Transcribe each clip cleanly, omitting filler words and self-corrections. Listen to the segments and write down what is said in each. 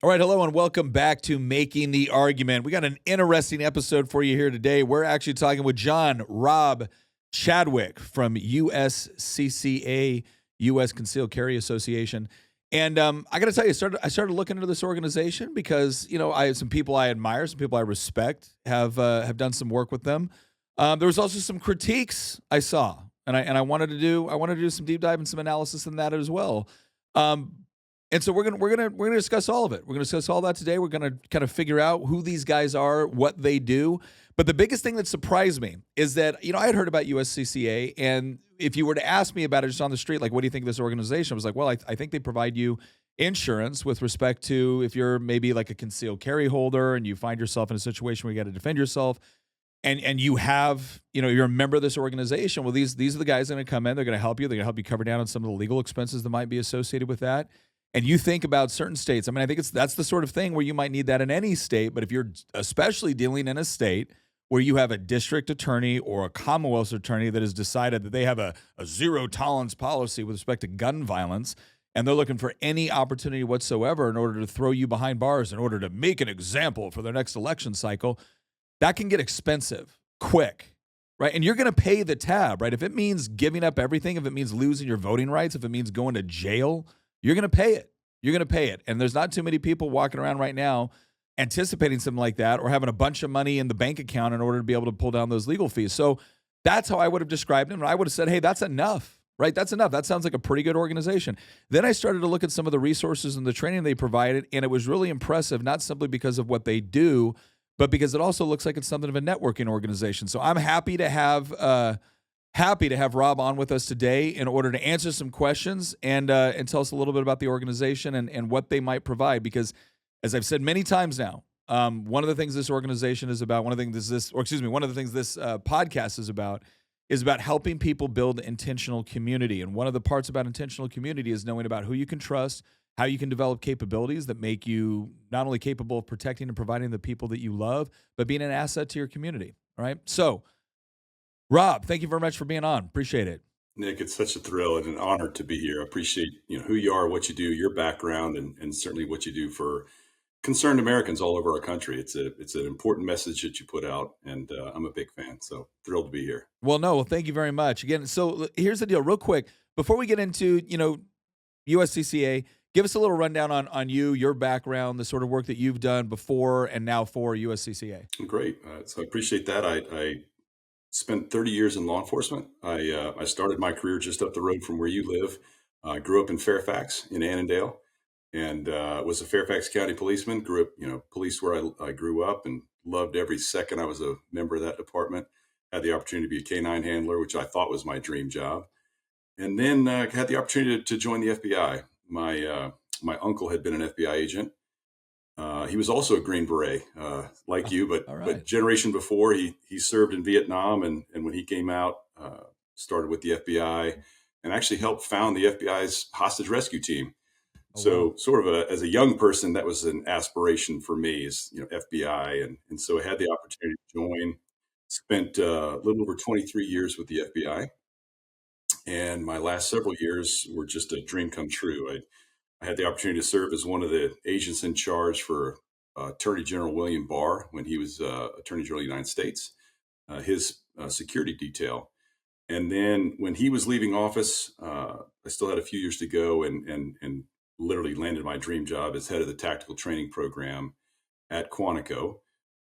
All right, hello and welcome back to Making the Argument. We got an interesting episode for you here today. We're actually talking with Rob Chadwick from USCCA, U.S. Concealed Carry Association. And I got to tell you, I started looking into this organization because I have some people I admire, some people I respect, have done some work with them. There was also some critiques I saw, and I wanted to do some deep dive and some analysis in that as well. And so we're gonna discuss all of it. We're gonna discuss all that today. We're gonna kind of figure out who these guys are, what they do. But the biggest thing that surprised me is that I had heard about USCCA, and if you were to ask me about it just on the street, like, what do you think of this organization? I was like, well, I think they provide you insurance with respect to if you're maybe like a concealed carry holder and you find yourself in a situation where you got to defend yourself, and you have you're a member of this organization. Well, these are the guys that are going to come in. They're going to help you. They're going to help you cover down on some of the legal expenses that might be associated with that. And you think about certain states. I mean, I think that's the sort of thing where you might need that in any state. But if you're especially dealing in a state where you have a district attorney or a Commonwealth attorney that has decided that they have a zero tolerance policy with respect to gun violence, and they're looking for any opportunity whatsoever in order to throw you behind bars, in order to make an example for their next election cycle, that can get expensive quick, right? And you're going to pay the tab, right? If it means giving up everything, if it means losing your voting rights, if it means going to jail, you're going to pay it. You're going to pay it. And there's not too many people walking around right now anticipating something like that or having a bunch of money in the bank account in order to be able to pull down those legal fees. So that's how I would have described him. I would have said, hey, that's enough, right? That's enough. That sounds like a pretty good organization. Then I started to look at some of the resources and the training they provided, and it was really impressive, not simply because of what they do, but because it also looks like it's something of a networking organization. So I'm happy to have Rob on with us today in order to answer some questions and tell us a little bit about the organization and what they might provide. Because, as I've said many times now, one of the things this organization is about, one of the things this podcast is about helping people build intentional community. And one of the parts about intentional community is knowing about who you can trust, how you can develop capabilities that make you not only capable of protecting and providing the people that you love, but being an asset to your community. All right. So, Rob, thank you very much for being on. Appreciate it. Nick, it's such a thrill and an honor to be here. I appreciate who you are, what you do, your background, and certainly what you do for concerned Americans all over our country. It's an important message that you put out, and I'm a big fan. So thrilled to be here. Well, thank you very much again. So here's the deal, real quick, before we get into USCCA. Give us a little rundown on you, your background, the sort of work that you've done before and now for USCCA. Great. So I appreciate that. I spent 30 years in law enforcement. I started my career just up the road from where you live. I grew up in Fairfax in Annandale, and was a Fairfax County policeman. Grew up, police where I grew up, and loved every second I was a member of that department. Had the opportunity to be a canine handler, which I thought was my dream job. And then had the opportunity to join the FBI. My uncle had been an FBI agent. He was also a Green Beret, like you, but All right. but generation before, he served in Vietnam, and when he came out, started with the FBI, and actually helped found the FBI's hostage rescue team. So sort of as a young person, that was an aspiration for me, is FBI, and so I had the opportunity to join. Spent a little over 23 years with the FBI, and my last several years were just a dream come true. I had the opportunity to serve as one of the agents in charge for Attorney General William Barr when he was Attorney General of the United States, his security detail. And then when he was leaving office, I still had a few years to go, and literally landed my dream job as head of the tactical training program at Quantico.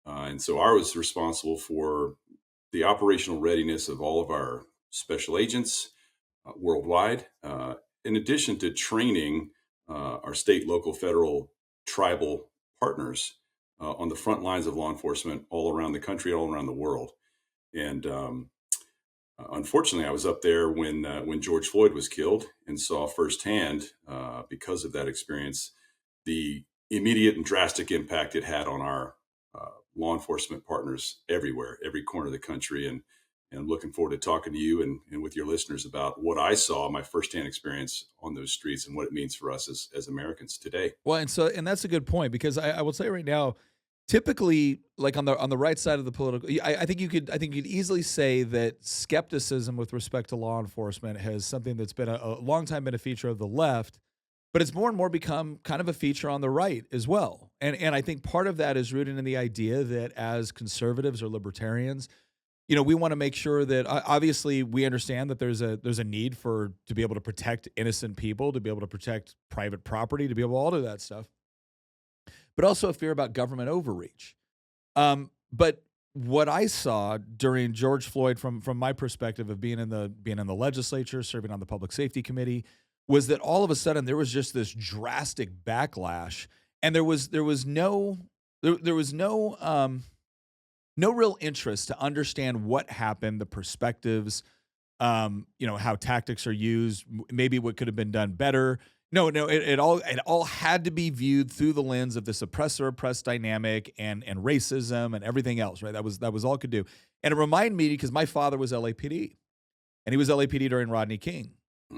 And so I was responsible for the operational readiness of all of our special agents worldwide, in addition to training our state, local, federal, tribal partners on the front lines of law enforcement all around the country, all around the world. And unfortunately, I was up there when George Floyd was killed, and saw firsthand, because of that experience, the immediate and drastic impact it had on our law enforcement partners everywhere, every corner of the country. And looking forward to talking to you and with your listeners about what I saw, my firsthand experience on those streets, and what it means for us as Americans today. Well, and that's a good point, because I will say right now, typically, like on the right side of the political, I think you could easily say that skepticism with respect to law enforcement has something that's been a long time been a feature of the left, But it's more and more become kind of a feature on the right as well. And I think part of that is rooted in the idea that as conservatives or libertarians, we want to make sure that obviously we understand that there's a need to be able to protect innocent people, to be able to protect private property, to be able to all do that stuff, but also a fear about government overreach. But what I saw during George Floyd, from my perspective of being in the legislature, serving on the Public Safety Committee, was that all of a sudden there was just this drastic backlash, and there was no no real interest to understand what happened, the perspectives, how tactics are used, maybe what could have been done better. No, it all had to be viewed through the lens of this oppressor-oppressed dynamic and racism and everything else, right? That was all it could do. And it reminded me, because my father was LAPD, and he was LAPD during Rodney King.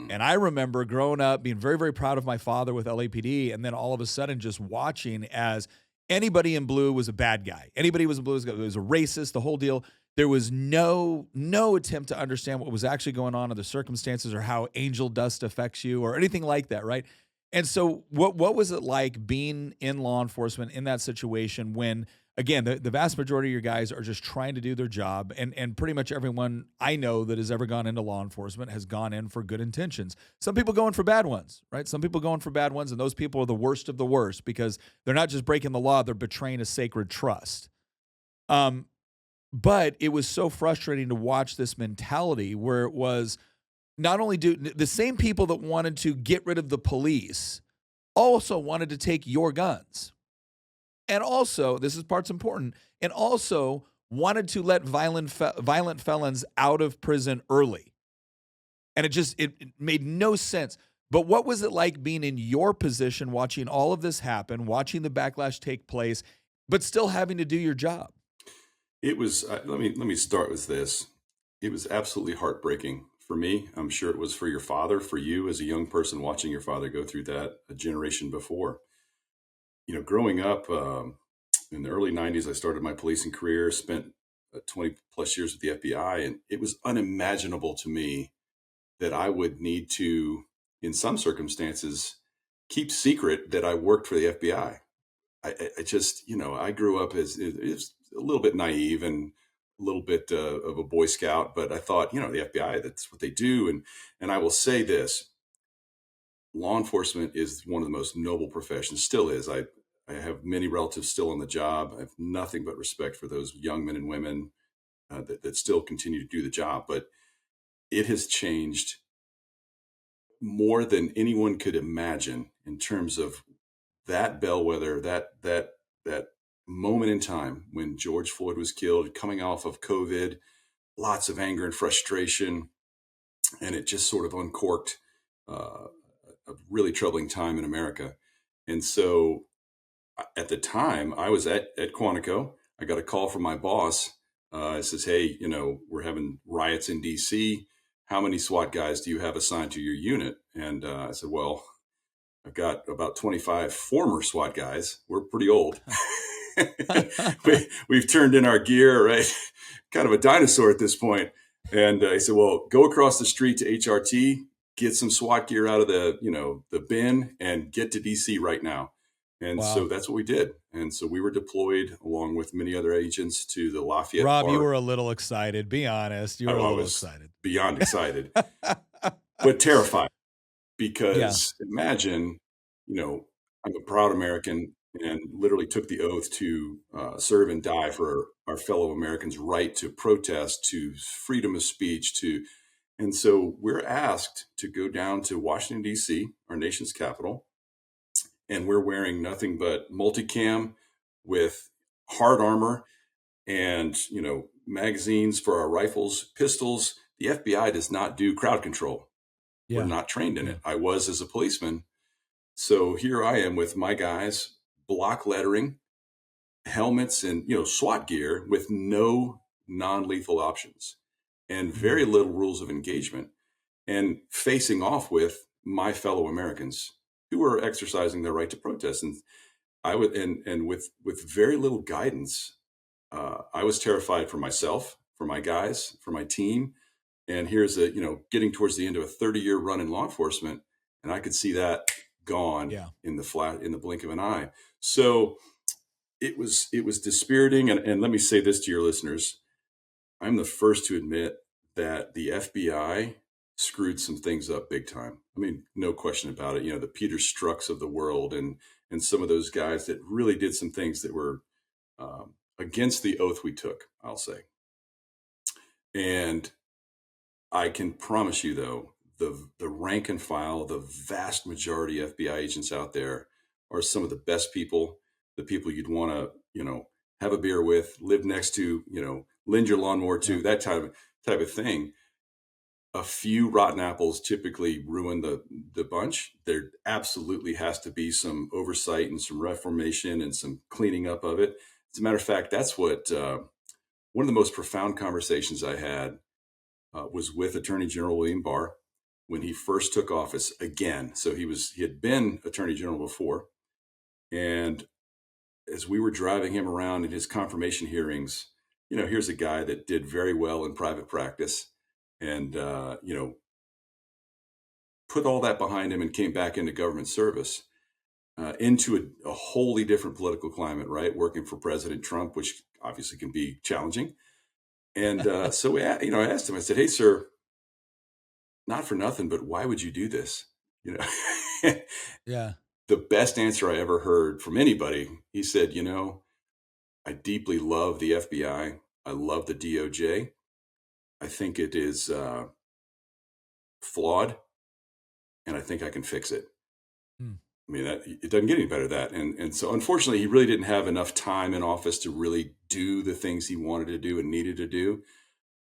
And I remember growing up being very, very proud of my father with LAPD, and then all of a sudden just watching as anybody in blue was a bad guy. Anybody was in blue was a racist, the whole deal. There was no attempt to understand what was actually going on in the circumstances, or how angel dust affects you, or anything like that, right? And so what was it like being in law enforcement in that situation when, again, the vast majority of your guys are just trying to do their job, and pretty much everyone I know that has ever gone into law enforcement has gone in for good intentions. Some people go in for bad ones, right? Some people go in for bad ones, and those people are the worst of the worst, because they're not just breaking the law, they're betraying a sacred trust. But it was so frustrating to watch this mentality where it was not only the same people that wanted to get rid of the police also wanted to take your guns. And also, this is part's important, and also wanted to let violent felons out of prison early. And it made no sense. But what was it like being in your position, watching all of this happen, watching the backlash take place, but still having to do your job? It was, let me start with this. It was absolutely heartbreaking for me. I'm sure it was for your father, for you as a young person watching your father go through that a generation before. Growing up in the early 90s, I started my policing career, spent 20 plus years with the FBI, and it was unimaginable to me that I would need to, in some circumstances, keep secret that I worked for the FBI. I just, I grew up as a little bit naive and a little bit of a Boy Scout, but I thought, the FBI, that's what they do. And I will say this, law enforcement is one of the most noble professions, still is. I have many relatives still on the job. I have nothing but respect for those young men and women that still continue to do the job, but it has changed more than anyone could imagine in terms of that bellwether, that moment in time when George Floyd was killed, coming off of COVID, lots of anger and frustration, and it just sort of uncorked a really troubling time in America. And so at the time, I was at Quantico. I got a call from my boss. It says, hey, we're having riots in D.C. How many SWAT guys do you have assigned to your unit? And I said, well, I've got about 25 former SWAT guys. We're pretty old. We've turned in our gear, right? Kind of a dinosaur at this point. And I said, well, go across the street to HRT, get some SWAT gear out of the bin, and get to DC right now. And Wow. So that's what we did. And so we were deployed along with many other agents to the Lafayette Rob, Park. You were a little excited. Be honest. You were a little excited. Beyond excited, but terrified. Because imagine, I'm a proud American and literally took the oath to serve and die for our fellow Americans' right to protest, to freedom of speech, and so we're asked to go down to Washington, D.C., our nation's capital, and we're wearing nothing but multicam with hard armor and, magazines for our rifles, pistols. The FBI does not do crowd control. Yeah. We're not trained in it. I was as a policeman. So here I am with my guys, block lettering, helmets, and SWAT gear with no non-lethal options and very little rules of engagement, and facing off with my fellow Americans who are exercising their right to protest. And I would, and with very little guidance, I was terrified for myself, for my guys, for my team. And here's getting towards the end of a 30-year run in law enforcement, and I could see that gone Yeah. in the blink of an eye. So it was dispiriting. And let me say this to your listeners. I'm the first to admit that the FBI screwed some things up big time. I mean, no question about it. The Peter Strzok's of the world and some of those guys that really did some things that were against the oath we took, I'll say. And I can promise you, though, the rank and file, the vast majority of FBI agents out there are some of the best people, the people you'd want to, have a beer with, live next to, lend your lawnmower to, that type of thing. A few rotten apples typically ruin the bunch. There absolutely has to be some oversight and some reformation and some cleaning up of it. As a matter of fact, that's what one of the most profound conversations I had was with Attorney General William Barr when he first took office again. So he had been Attorney General before, and as we were driving him around in his confirmation hearings, here's a guy that did very well in private practice, and put all that behind him and came back into government service, into a wholly different political climate, right? Working for President Trump, which obviously can be challenging. And so I asked him, I said, "Hey, sir, not for nothing, but why would you do this?" Yeah. The best answer I ever heard from anybody, he said, "I deeply love the FBI. I love the DOJ. I think it is flawed, and I think I can fix it." Hmm. I mean, it doesn't get any better than that. And so, unfortunately, he really didn't have enough time in office to really do the things he wanted to do and needed to do.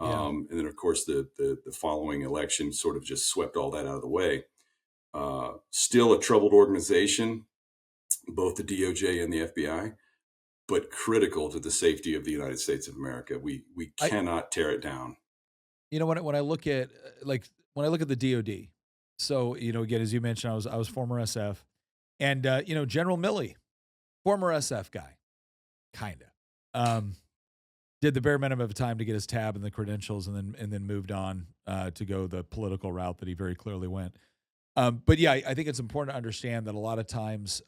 Yeah. And then, of course, the following election sort of just swept all that out of the way. Still a troubled organization, both the DOJ and the FBI, but critical to the safety of the United States of America. We cannot tear it down. When I look at when I look at the DoD, so again, as you mentioned, I was former SF, and General Milley, former SF guy, kind of, did the bare minimum of time to get his tab and the credentials, and then moved on to go the political route that he very clearly went. But yeah, I think it's important to understand that a lot of times,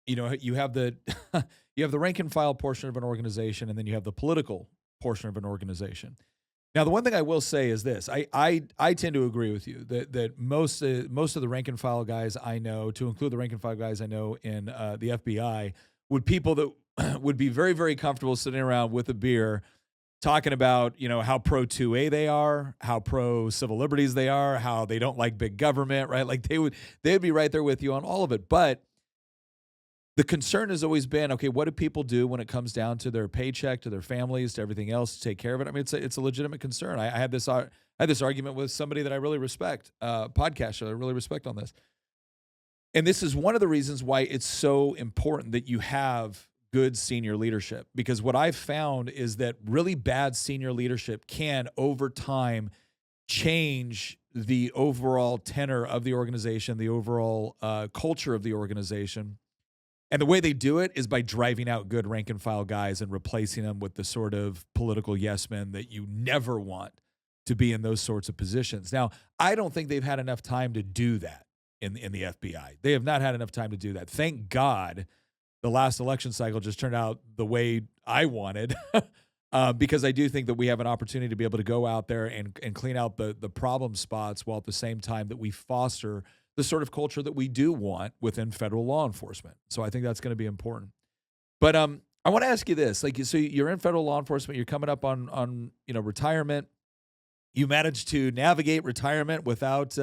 you have the you have the rank and file portion of an organization, and then you have the political portion of an organization. Now, the one thing I will say is this: I tend to agree with you that most of the rank and file guys I know, to include the rank and file guys I know in the FBI, would people that would be very, very comfortable sitting around with a beer, talking about how pro 2A they are, how pro civil liberties they are, how they don't like big government, right? Like they'd be right there with you on all of it, but the concern has always been, okay, what do people do when it comes down to their paycheck, to their families, to everything else, to take care of it? I mean, it's a legitimate concern. I had this argument with somebody that I really respect, podcaster that I really respect on this. And this is one of the reasons why it's so important that you have good senior leadership, because what I've found is that really bad senior leadership can, over time, change the overall tenor of the organization, the overall culture of the organization. And the way they do it is by driving out good rank and file guys and replacing them with the sort of political yes men that you never want to be in those sorts of positions. Now, I don't think they've had enough time to do that in the FBI. They have not had enough time to do that. Thank God the last election cycle just turned out the way I wanted, because I do think that we have an opportunity to be able to go out there and clean out the problem spots, while at the same time that we foster the sort of culture that we do want within federal law enforcement. So I think that's going to be important. But I want to ask you this: so you're in federal law enforcement, you're coming up on retirement. You managed to navigate retirement without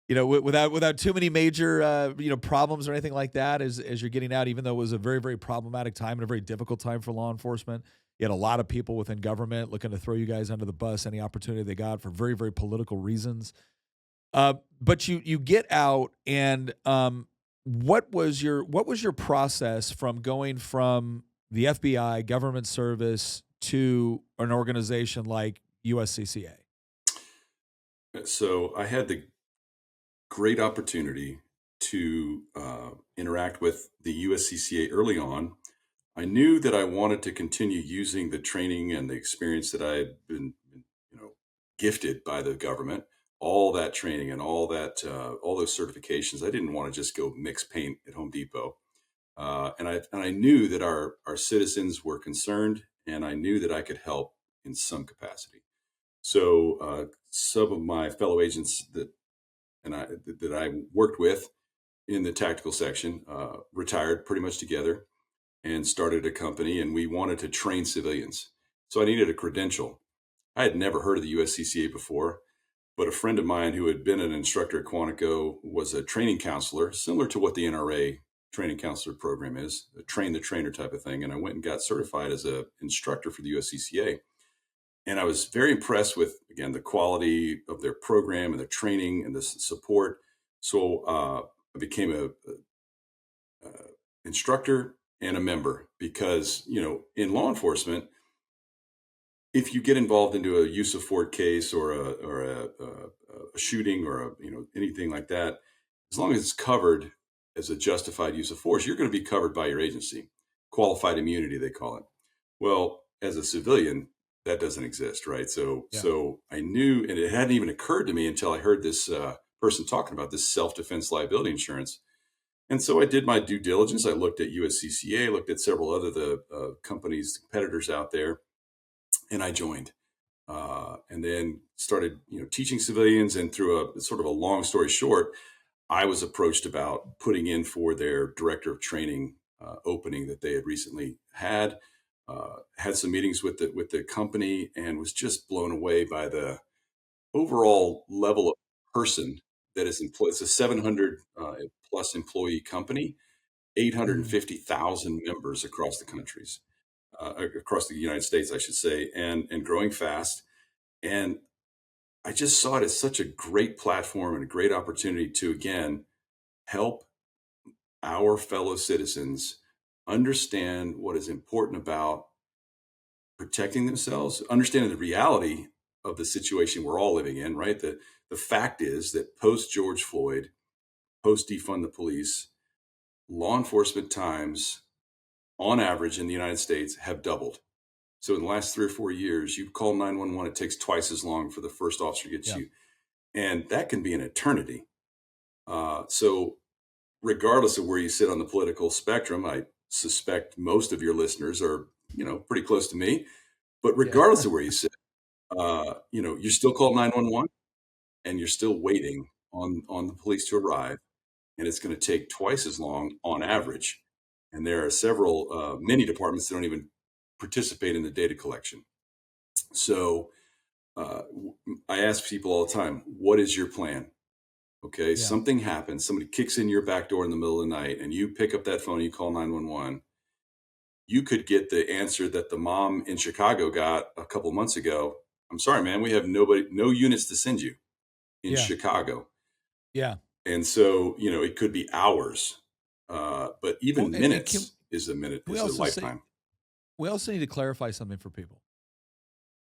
without too many major problems or anything like that as you're getting out, even though it was a very, very problematic time and a very difficult time for law enforcement. You had a lot of people within government looking to throw you guys under the bus any opportunity they got for very, very political reasons. But you get out, and what was your process from going from the FBI government service to an organization like USCCA? So I had the great opportunity to interact with the USCCA early on. I knew that I wanted to continue using the training and the experience that I had been, gifted by the government, all that training and all those certifications. I didn't want to just go mix paint at Home Depot. And I knew that our citizens were concerned, and I knew that I could help in some capacity. So some of my fellow agents that I worked with in the tactical section retired pretty much together and started a company, and we wanted to train civilians. So I needed a credential. I had never heard of the USCCA before, but a friend of mine who had been an instructor at Quantico was a training counselor, similar to what the NRA training counselor program is, a train the trainer type of thing. And I went and got certified as an instructor for the USCCA. And I was very impressed with, again, the quality of their program and their training and the support. So I became a instructor and a member because, in law enforcement, if you get involved into a use of force case or a shooting or anything like that, as long as it's covered as a justified use of force, you're going to be covered by your agency. Qualified immunity, they call it. Well, as a civilian, that doesn't exist, right? So I knew, and it hadn't even occurred to me until I heard this person talking about this self-defense liability insurance. And so I did my due diligence. I looked at USCCA, looked at several other companies, competitors out there, and I joined. And then started, teaching civilians. And through a sort of a long story short, I was approached about putting in for their director of training opening that they had recently had. Had some meetings with the company and was just blown away by the overall level of person that is employed. It's a 700 plus employee company, 850,000 members across the countries, across the United States, I should say, and growing fast. And I just saw it as such a great platform and a great opportunity to, again, help our fellow citizens understand what is important about protecting themselves, understanding the reality of the situation we're all living in, right? The fact is that post George Floyd, post defund the police, law enforcement times on average in the United States have doubled. So in the last 3 or 4 years, you call 911, it takes twice as long for the first officer to get you. And that can be an eternity. So regardless of where you sit on the political spectrum, I suspect most of your listeners are, pretty close to me. But regardless of where you sit, you're still called 911 and you're still waiting on the police to arrive. And it's going to take twice as long on average. And there are many departments that don't even participate in the data collection. So I ask people all the time, what is your plan? Okay, something happens, somebody kicks in your back door in the middle of the night and you pick up that phone and you call 911. You could get the answer that the mom in Chicago got a couple of months ago. I'm sorry, man, we have no units to send you in Chicago. Yeah. And so, it could be hours, but even minutes is a lifetime. We also need to clarify something for people.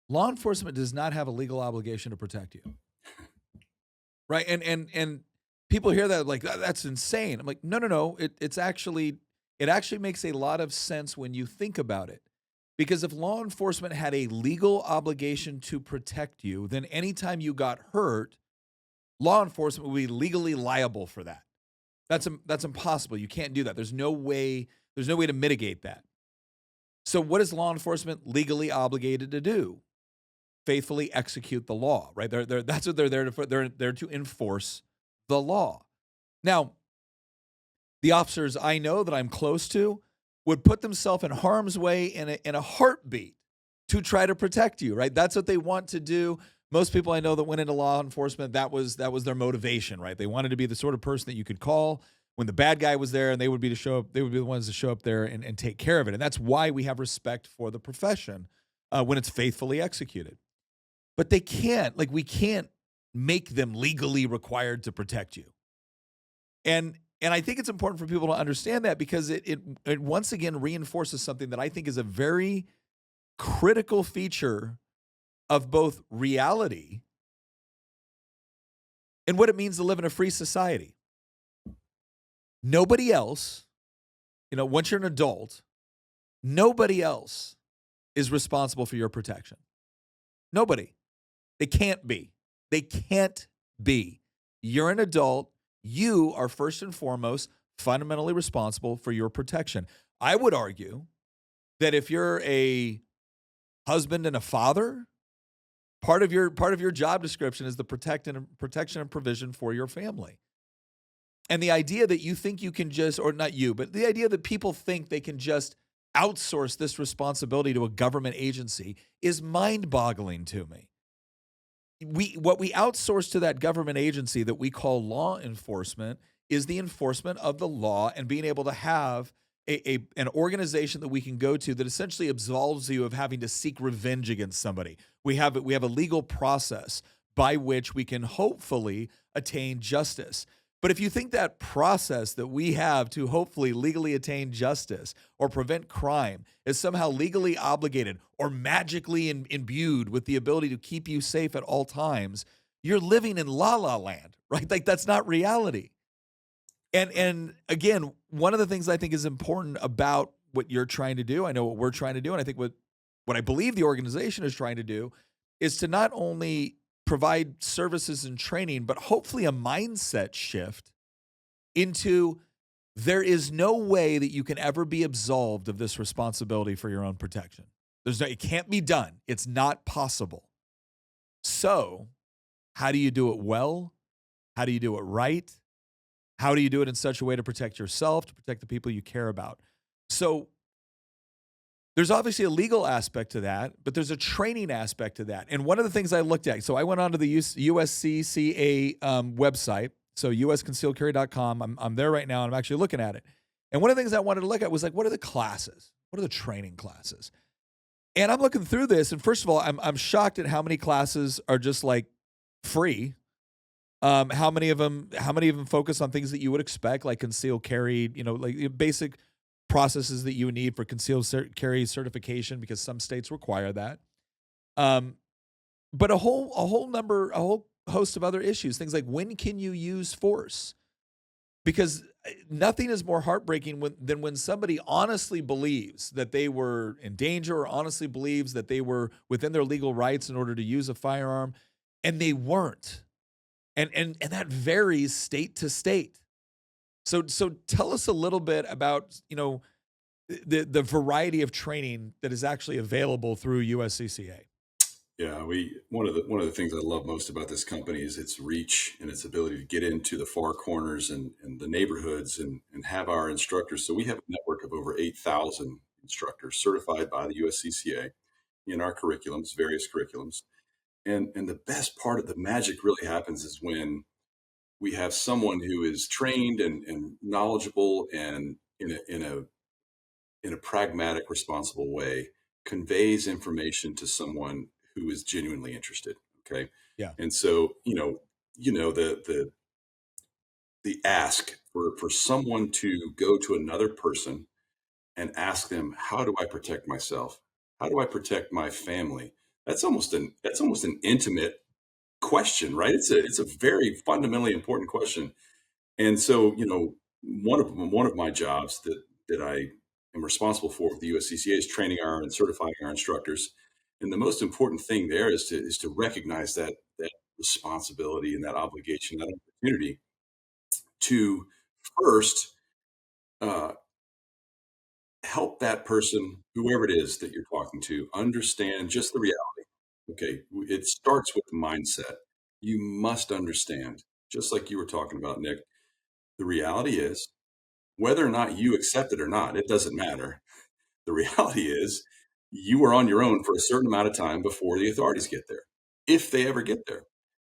Law enforcement does not have a legal obligation to protect you. Right. And people hear that like, that's insane. I'm like, no. It actually makes a lot of sense when you think about it. Because if law enforcement had a legal obligation to protect you, then anytime you got hurt, law enforcement would be legally liable for that. That's impossible. You can't do that. There's no way to mitigate that. So what is law enforcement legally obligated to do? Faithfully execute the law, right? That's what they're there to. They're there to enforce the law. Now, the officers I know that I'm close to would put themselves in harm's way in a heartbeat to try to protect you, right? That's what they want to do. Most people I know that went into law enforcement, that was their motivation, right? They wanted to be the sort of person that you could call when the bad guy was there, and they would be the ones to show up there and take care of it. And that's why we have respect for the profession when it's faithfully executed. But we can't make them legally required to protect you. And I think it's important for people to understand that because it once again reinforces something that I think is a very critical feature of both reality and what it means to live in a free society. Nobody else, once you're an adult, nobody else is responsible for your protection. Nobody. They can't be. They can't B, you're an adult. You are first and foremost fundamentally responsible for your protection. I would argue that if you're a husband and a father, part of your job description is the protection and provision for your family. And the idea that you think you can just, or not you, but the idea that people think they can just outsource this responsibility to a government agency is mind-boggling to me. What we outsource to that government agency that we call law enforcement is the enforcement of the law and being able to have an organization that we can go to that essentially absolves you of having to seek revenge against somebody. We have a legal process by which we can hopefully attain justice. But if you think that process that we have to hopefully legally attain justice or prevent crime is somehow legally obligated or magically imbued with the ability to keep you safe at all times, you're living in la la land, right? Like that's not reality. And again, one of the things I think is important about what you're trying to do, I know what we're trying to do, and I think what I believe the organization is trying to do is to not only provide services and training, but hopefully a mindset shift into there is no way that you can ever be absolved of this responsibility for your own protection. It can't be done. It's not possible. So how do you do it well? How do you do it right? How do you do it in such a way to protect yourself, to protect the people you care about? So there's obviously a legal aspect to that, but there's a training aspect to that. And one of the things I looked at, so I went onto the USCCA website, so usconcealedcarry.com. I'm there right now, and I'm actually looking at it. And one of the things I wanted to look at was like, what are the classes? What are the training classes? And I'm looking through this, and first of all, I'm shocked at how many classes are just like free. How many of them focus on things that you would expect, like concealed carry, like basic processes that you would need for concealed carry certification, because some states require that. But a whole host of other issues, things like when can you use force? Because nothing is more heartbreaking than when somebody honestly believes that they were in danger or honestly believes that they were within their legal rights in order to use a firearm, and they weren't. And that varies state to state. So tell us a little bit about, the variety of training that is actually available through USCCA. Yeah, one of the things I love most about this company is its reach and its ability to get into the far corners and the neighborhoods and have our instructors. So we have a network of over 8,000 instructors certified by the USCCA in our curriculums, various curriculums. And the best part of the magic really happens is when we have someone who is trained and knowledgeable and in a pragmatic, responsible way conveys information to someone who is genuinely interested. Okay. Yeah. And so, the ask for someone to go to another person and ask them, how do I protect myself? How do I protect my family? That's almost an intimate question, right? It's a very fundamentally important question. And so, one of my jobs that I am responsible for with the USCCA is training and certifying our instructors. And the most important thing there is to recognize that responsibility and that obligation, that opportunity to first uh, help that person, whoever it is that you're talking to, understand just the reality. Okay, it starts with mindset. You must understand, just like you were talking about, Nick. The reality is, whether or not you accept it or not, it doesn't matter. The reality is, you are on your own for a certain amount of time before the authorities get there, if they ever get there.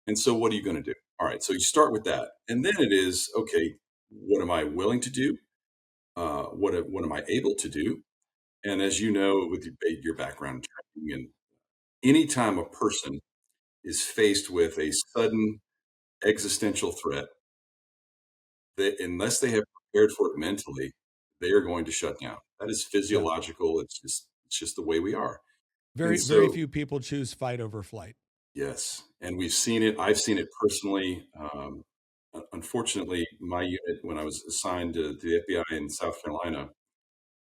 And so, what are you going to do? All right, so you start with that. And then it is, okay, what am I willing to do? What am I able to do? And as you know, with your background in training, and anytime a person is faced with a sudden existential threat, that unless they have prepared for it mentally, they are going to shut down. That is Yeah. physiological. It's just the way we are. And Very so, few people choose fight over flight. yes, and we've seen it. I've seen it personally. Unfortunately, my unit, when I was assigned to the FBI in South Carolina,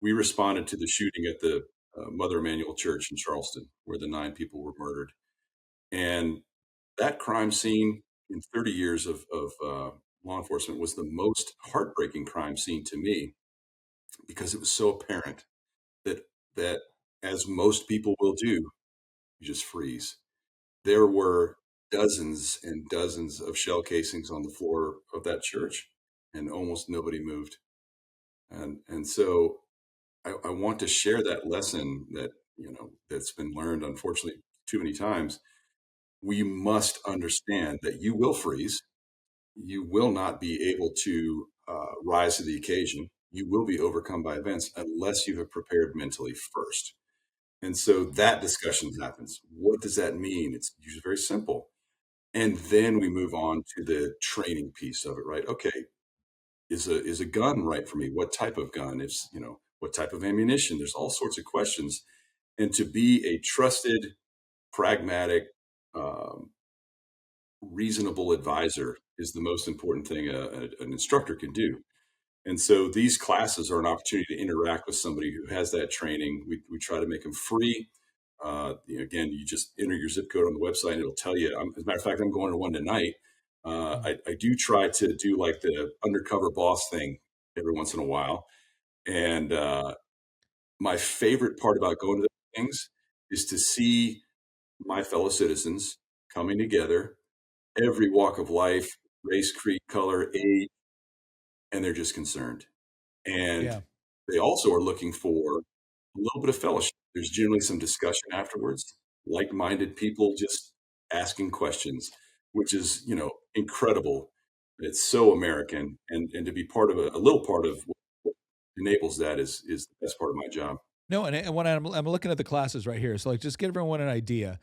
we responded to the shooting at the Mother Emanuel Church in Charleston, where the 9 people were murdered. And that crime scene in 30 years of law enforcement was the most heartbreaking crime scene to me, because it was so apparent that that as most people will do, you just freeze. There were dozens and dozens of shell casings on the floor of that church, and almost nobody moved. And so I want to share that lesson that, that's been learned, unfortunately, too many times. We must understand that you will freeze. You will not be able to rise to the occasion. You will be overcome by events unless you have prepared mentally first. And so that discussion happens. What does that mean? It's usually very simple. And then we move on to the training piece of it, right? Okay, is a gun right for me? What type of gun? What type of ammunition? There's all sorts of questions. And to be a trusted, pragmatic, um, reasonable advisor is the most important thing an instructor can do. And so these classes are an opportunity to interact with somebody who has that training. We try to make them free. Again, you just enter your zip code on the website and it'll tell you. As a matter of fact, I'm going to one tonight. I do try to do like the undercover boss thing every once in a while. And my favorite part about going to those things is to see my fellow citizens coming together, every walk of life, race, creed, color, age, and they're just concerned. And Yeah. they also are looking for a little bit of fellowship. There's generally some discussion afterwards, like-minded people just asking questions, which is, incredible. It's so American, and to be part of a little part of what enables that is the best part of my job. No, and when I'm looking at the classes right here, so like just give everyone an idea.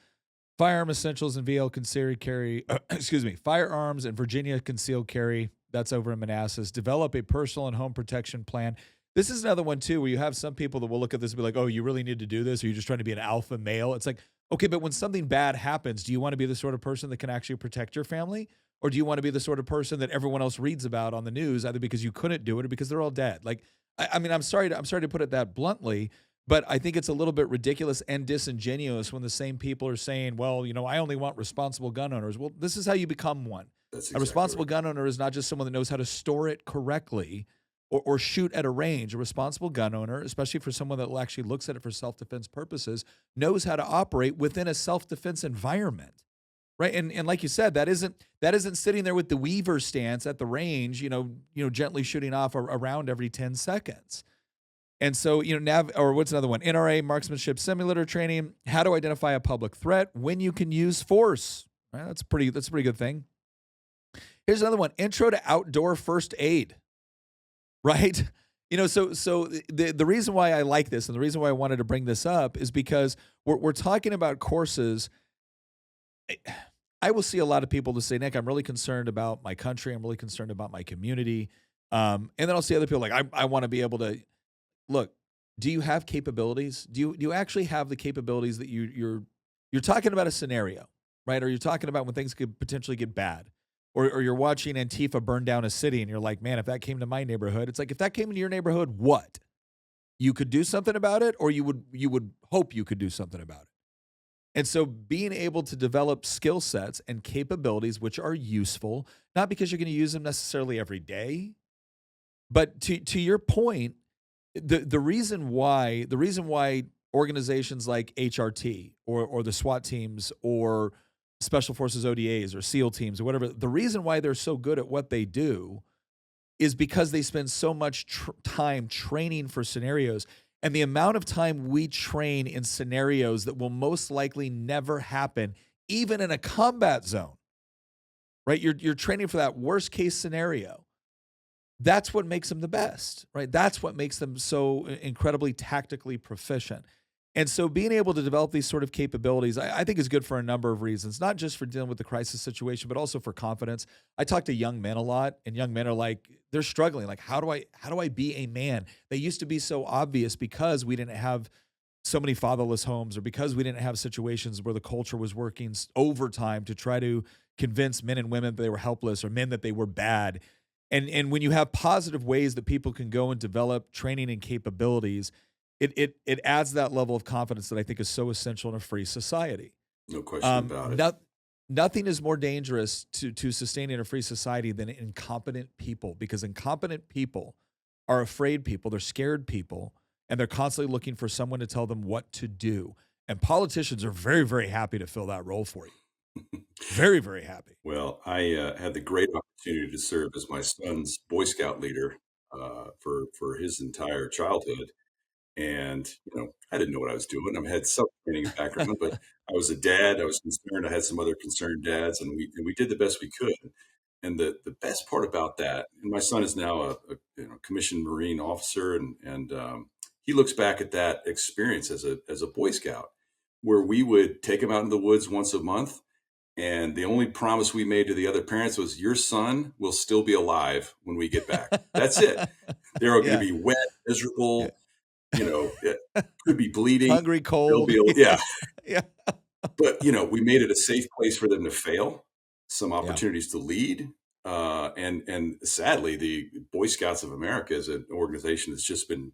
Firearm essentials in VL concealed carry, excuse me, firearms in Virginia concealed carry. That's over in Manassas. Develop a personal and home protection plan. This is another one too, where you have some people that will look at this and be like, "Oh, you really need to do this, or you're just trying to be an alpha male." It's like, okay, but when something bad happens, do you want to be the sort of person that can actually protect your family, or do you want to be the sort of person that everyone else reads about on the news, either because you couldn't do it or because they're all dead? Like, I mean, I'm sorry to put it that bluntly, but I think it's a little bit ridiculous and disingenuous when the same people are saying, well, I only want responsible gun owners. Well, this is how you become one. That's A exactly responsible right. gun owner is not just someone that knows how to store it correctly or shoot at a range. A responsible gun owner, especially for someone that actually looks at it for self-defense purposes, knows how to operate within a self-defense environment. Right. And like you said, that isn't sitting there with the Weaver stance at the range, gently shooting off around every 10 seconds. And so, or what's another one? NRA marksmanship simulator training, how to identify a public threat, when you can use force. Right? That's a pretty good thing. Here's another one, intro to outdoor first aid. Right? So the reason why I like this and the reason why I wanted to bring this up is because we're talking about courses. I will see a lot of people to say, Nick, I'm really concerned about my country. I'm really concerned about my community. And then I'll see other people like, I want to be able to look, do you have capabilities? Do you actually have the capabilities that you're talking about a scenario, right? Or you're talking about when things could potentially get bad. Or you're watching Antifa burn down a city and you're like, man, if that came to my neighborhood, it's like if that came into your neighborhood, what? You could do something about it, or you would hope you could do something about it. And so being able to develop skill sets and capabilities which are useful, not because you're going to use them necessarily every day, but to your point, the reason why organizations like HRT or the SWAT teams or Special Forces ODAs or SEAL teams or whatever, the reason why they're so good at what they do is because they spend so much time training for scenarios. And the amount of time we train in scenarios that will most likely never happen, even in a combat zone, right? You're training for that worst case scenario. That's what makes them the best, right? That's what makes them so incredibly tactically proficient. And so being able to develop these sort of capabilities, I think is good for a number of reasons, not just for dealing with the crisis situation, but also for confidence. I talk to young men a lot, and young men are like, they're struggling. Like, how do I be a man? They used to be so obvious because we didn't have so many fatherless homes, or because we didn't have situations where the culture was working overtime to try to convince men and women that they were helpless, or men that they were bad. And when you have positive ways that people can go and develop training and capabilities, it adds that level of confidence that I think is so essential in a free society. No question about it. Now, nothing is more dangerous to sustaining a free society than incompetent people, because incompetent people are afraid people, they're scared people, and they're constantly looking for someone to tell them what to do. And politicians are very, very happy to fill that role for you. Very, very happy. Well, I had the great opportunity to serve as my son's Boy Scout leader for his entire childhood. And, I didn't know what I was doing. I had some training background, but I was a dad. I was concerned. I had some other concerned dads, and we did the best we could. And the best part about that, and my son is now a commissioned Marine officer, and he looks back at that experience as a Boy Scout, where we would take him out in the woods once a month. And the only promise we made to the other parents was, your son will still be alive when we get back. That's it. They're going to be wet, miserable, could be bleeding. Hungry, cold. Yeah. Yeah. But, we made it a safe place for them to fail, some opportunities to lead. And sadly, the Boy Scouts of America is an organization that's just been,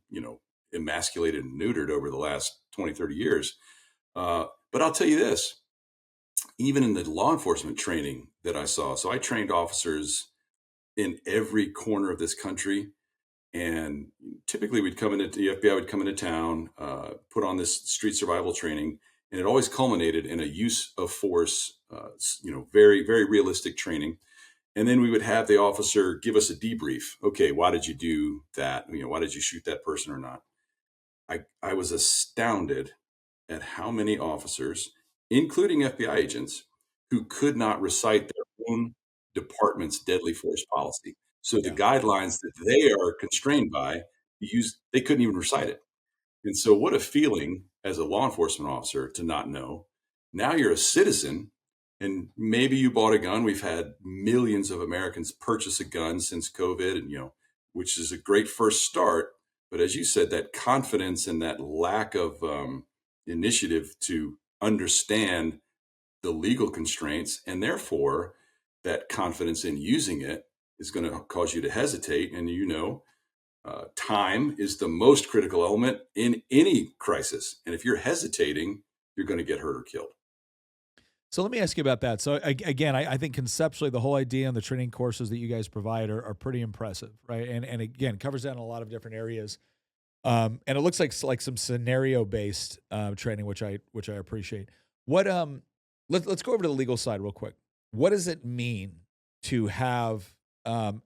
emasculated and neutered over the last 20, 30 years. But I'll tell you this. Even in the law enforcement training that I saw, so I trained officers in every corner of this country, and typically the FBI would come into town, put on this street survival training, and it always culminated in a use of force, very, very realistic training. And then we would have the officer give us a debrief. Okay, why did you do that? Why did you shoot that person or not? I was astounded at how many officers, including FBI agents, who could not recite their own department's deadly force policy. So the guidelines that they are constrained by, they couldn't even recite it. And so what a feeling as a law enforcement officer to not know. Now you're a citizen, and maybe you bought a gun. We've had millions of Americans purchase a gun since COVID, and which is a great first start. But as you said, that confidence and that lack of initiative to understand the legal constraints, and therefore that confidence in using it is going to cause you to hesitate. And time is the most critical element in any crisis. And if you're hesitating, you're going to get hurt or killed. So let me ask you about that. So again, I think conceptually the whole idea and the training courses that you guys provide are pretty impressive, right? And again, covers down a lot of different areas. And it looks like some scenario based training, which I appreciate. What let's go over to the legal side real quick. What does it mean to have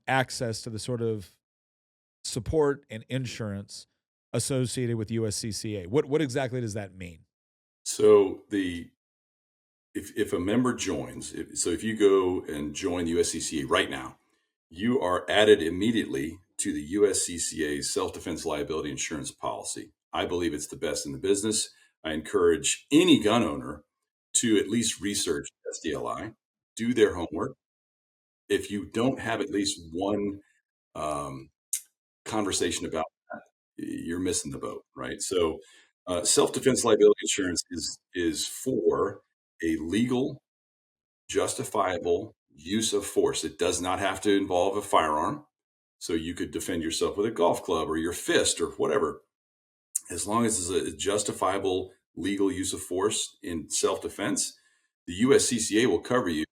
access to the sort of support and insurance associated with USCCA? What exactly does that mean? So if a member joins, if you go and join the USCCA right now, you are added immediately to the USCCA's self-defense liability insurance policy. I believe it's the best in the business. I encourage any gun owner to at least research SDLI, do their homework. If you don't have at least one conversation about that, you're missing the boat, right? So self-defense liability insurance is for a legal, justifiable use of force. It does not have to involve a firearm. So you could defend yourself with a golf club or your fist or whatever. As long as it's a justifiable legal use of force in self-defense, the USCCA will cover you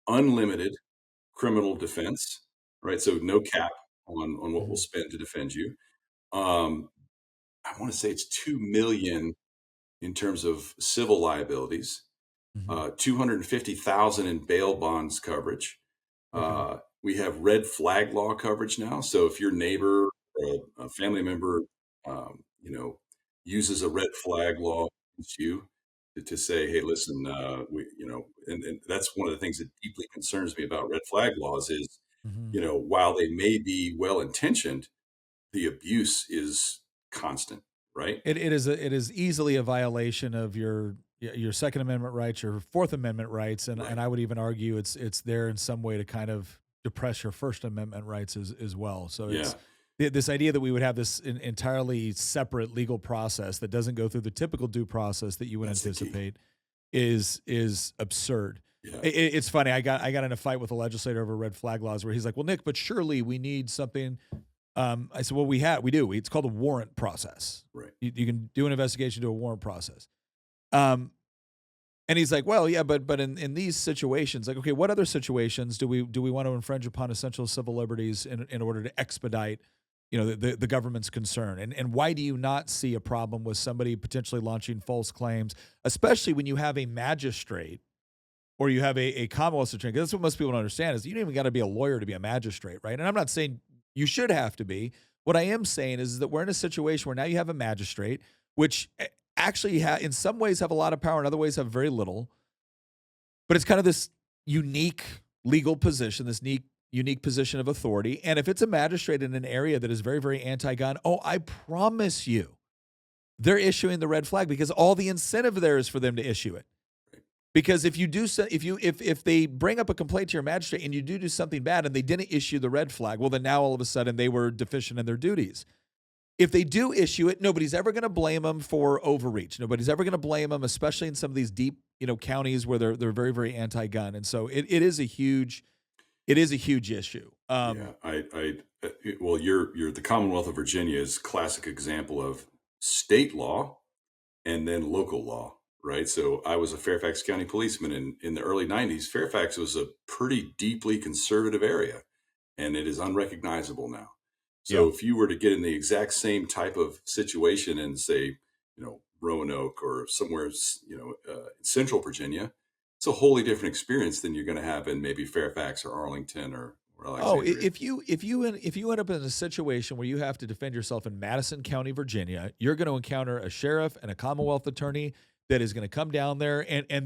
unlimited criminal defense, right? So no cap on what we'll spend to defend you. I want to say it's $2 million in terms of civil liabilities, 250,000 in bail bonds coverage. We have red flag law coverage now. So if your neighbor or a family member, uses a red flag law against you to say, hey, listen, and that's one of the things that deeply concerns me about red flag laws is, while they may be well-intentioned, the abuse is constant, right? It is easily a violation of your Second Amendment rights, your Fourth Amendment rights, and I would even argue it's there in some way to kind of depress your First Amendment rights as well. So it's this idea that we would have this entirely separate legal process that doesn't go through the typical due process that you would anticipate is absurd. Yeah. It's funny. I got in a fight with a legislator over red flag laws where he's like, "Well, Nick, but surely we need something." I said, "Well, we do. It's called a warrant process. Right. You can do an investigation, do a warrant process." And he's like, well, yeah, but in these situations, like, okay, what other situations do we want to infringe upon essential civil liberties in order to expedite, the government's concern? And why do you not see a problem with somebody potentially launching false claims, especially when you have a magistrate or you have a Commonwealth attorney? Because that's what most people don't understand is you don't even got to be a lawyer to be a magistrate, right? And I'm not saying you should have to be. What I am saying is that we're in a situation where now you have a magistrate, which actually in some ways have a lot of power, in other ways have very little. But it's kind of this unique legal position, this unique position of authority. And if it's a magistrate in an area that is very, very anti-gun, I promise you, they're issuing the red flag because all the incentive there is for them to issue it. Because if you do so, if they bring up a complaint to your magistrate and you do something bad and they didn't issue the red flag, well, then now all of a sudden they were deficient in their duties. If they do issue it, nobody's ever going to blame them for overreach. Nobody's ever going to blame them, especially in some of these deep, counties where they're very, very anti-gun. And so it is a huge issue. Well, you're the Commonwealth of Virginia is a classic example of state law and then local law, right? So I was a Fairfax County policeman in the early 90s. Fairfax was a pretty deeply conservative area, and it is unrecognizable now. So if you were to get in the exact same type of situation in, say, Roanoke or somewhere, Central Virginia, it's a wholly different experience than you're going to have in maybe Fairfax or Arlington or Alexandria. If you end up in a situation where you have to defend yourself in Madison County, Virginia, you're going to encounter a sheriff and a Commonwealth attorney that is going to come down there, and